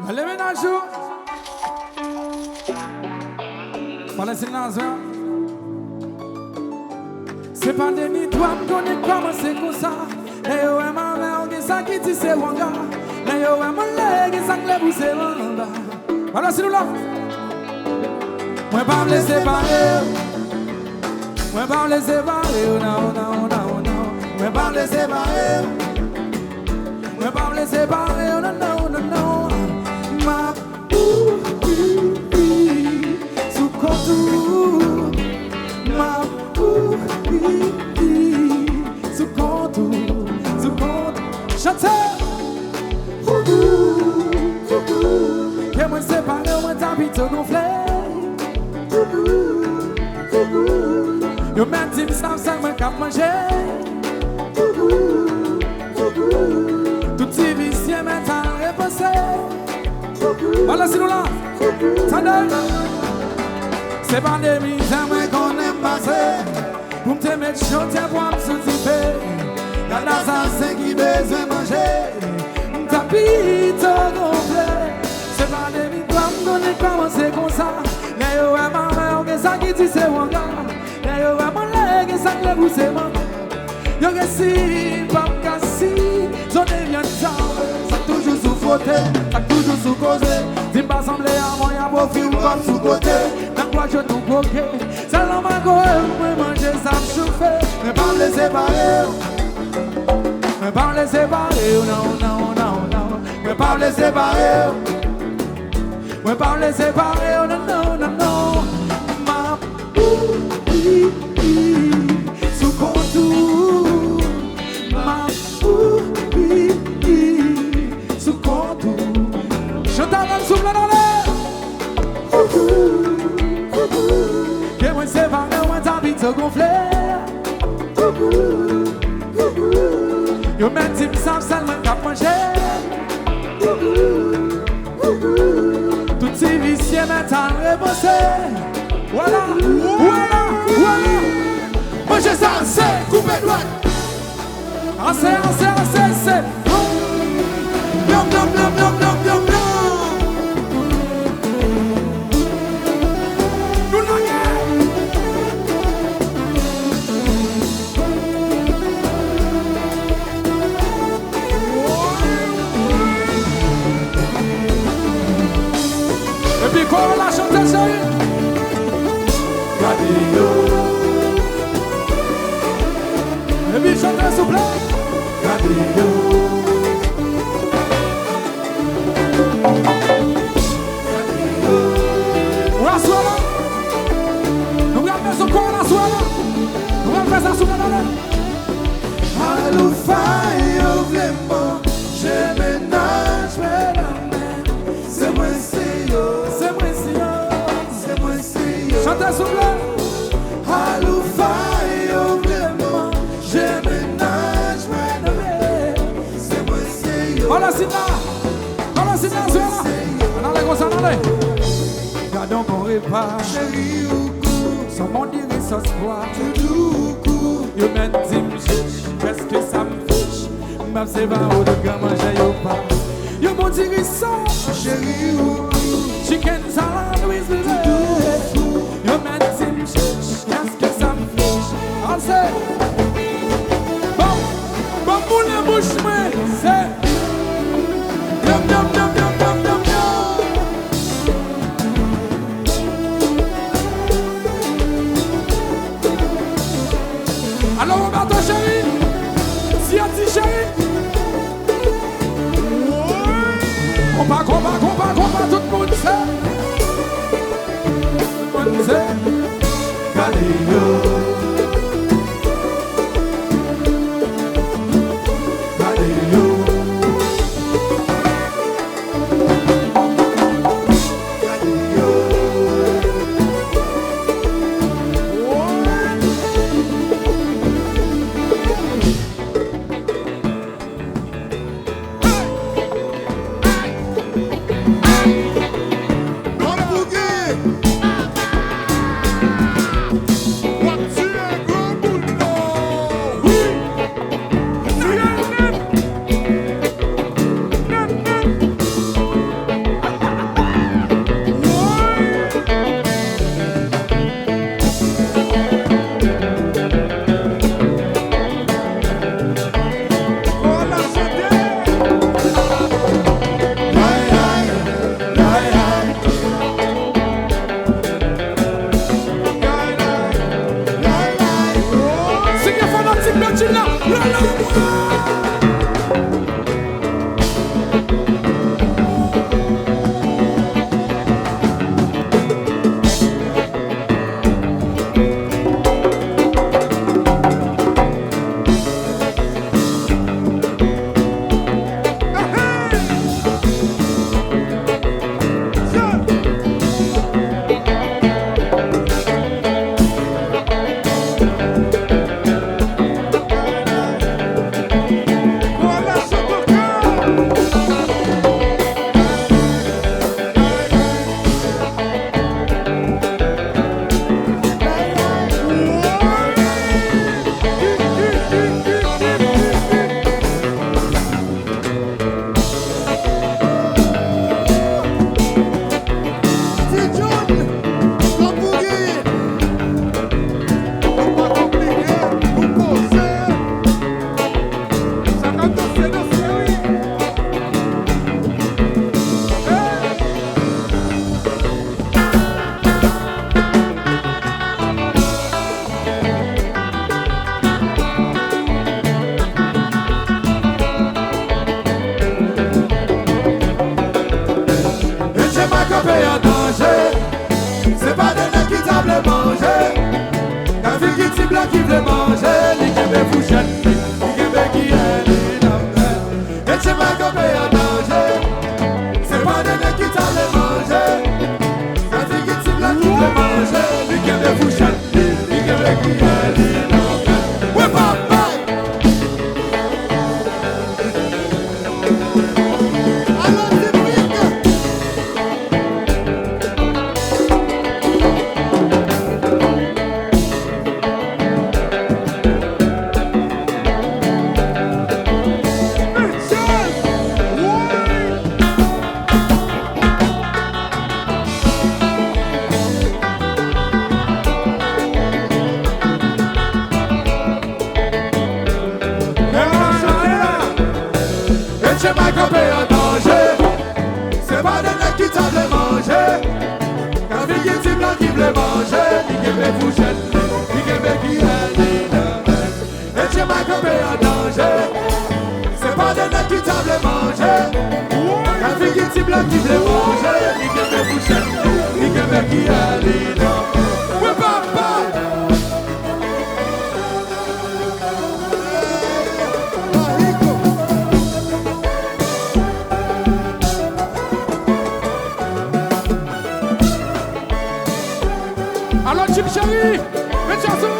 Allez, ménage. Voilà, c'est naze. C'est pas des nids, toi, me connais comment c'est comme ça. Et ouais, ma mère, qui ça qui dit c'est wanga. Et ouais, mon leg, qui ça qui le pousse wanga. Voilà, c'est nous là. Moi, pas me laisser parler. Moi, pas me laisser parler. Non, non, non, non. Moi, pas me laisser parler. Moi, pas me laisser parler. Non, non, non, non. Ma sous contour. Ma sous contour. Sous contour. Chantez. Que moi, c'est pas le moins d'habitude gonflé. Yo men tim sam sang mwen kap manje. Tout ti visye men tan repose. Voilà si nou la. Tande. Se pandemi tan mwen konen pase. Pou mte met chote pou am soutife. Yal asansen ki bezwen manje. M'tapito gonfle. Se pandemi kwa m'konen koman se kon sa. Le yo e mame ou gen sa ki ti se wanga. Le yo e mon leg e sa ki le pousse wanga. Yo gen si, pap kasi. Zone vyen tan, sa toujou sou fote. Sa toujou sou koze. Di mba semble a mwen ya bo fi ou kom sou kote. Nan kwa je tou koke. Se lan man koe mwen manje sa m'choufe. Mwen pa m'le separe. Mwen pa m'le separe. Non, non, non, non. Mwen pa m'le separe. Mwen pa m'le separe. Non, non, non, non. Ma sous contour. Ma sous contour. Je t'avais souffle dans l'air. Que moi c'est pas moi t'habites te gonfler. Yo men tim sam seulement cap manger. Tout si vicieux maintenant reposé. Voilà, voilà, voilà. Manger ça, c'est couper droite. Assez, assez, assez, c'est. Blum, blum, blum, blum, blum, blum, blum. Nous la guerre. Et puis quand on la chante, chérie. Gadio. Et puis chantez s'il vous plaît. Gadio. On la soie là. Nous allons faire son corps la soie là. Nous allons faire ça sous la main. Allô faille vraiment. Je ménage mes mains. C'est moi c'est yo. C'est moi c'est yo. C'est moi c'est yo. Chantez s'il vous plaît. Allô faille vraiment. Je ménage mes mains. C'est moi c'est yo. Voilà c'est là. Voilà c'est là. On allez comme ça, on allez. Gardons qu'on répare. Chérie ou court. Sans mon dire sans espoir. Tout court. Yo men dit m'chiche. Qu'est-ce que ça me fiche. M'ab c'est pas au de grand manger yo pas. Yo mon dire sans. Chérie ou court. Chicken salad with the tout. Yo men dit m'chiche. Qu'est-ce que ça me fiche. On sait. Bon. Bon pour la bouche moi. C'est. Yum yum yum yum yum yum yum. Alors Roberto chéri, si a dit chéri. Combat, tout le monde sait. Tout le monde sait. Galileo. Et c'est pas qu'on paye en danger. C'est pas des nègres qui t'en les manger. Ça fait qu'il t'y blanc qui les manger. Lui qui me fouchette, lui qui me crier. Ouais, papa. Alors, c'est brique. C'est pas qu'on paye en danger. C'est pas des nègres qui t'en les manger. Quand il y a des blancs qui veulent manger, il y a des fouchettes, il y a des qui et c'est pas qu'on paye en danger. C'est pas des nègres qui t'en les manger. Quand il y a des blancs qui veulent manger, il y a des fouchettes, il y a des qui ouais, papa. Alors, Chip Chéri, une chanson.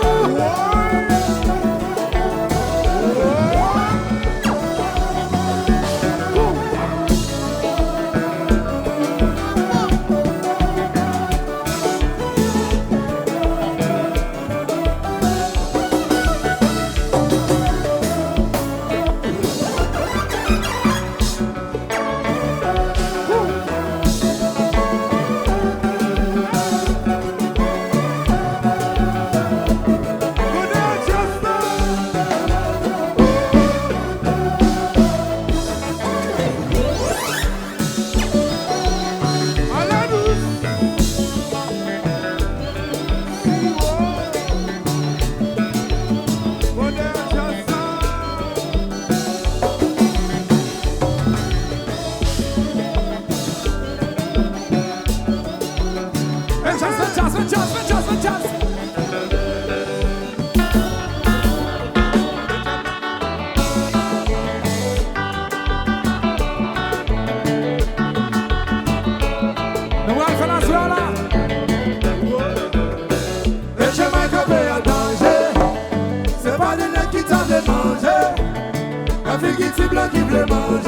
C'est pas des nègres qui t'en les manger. Un fille qui blanc qui veut manger.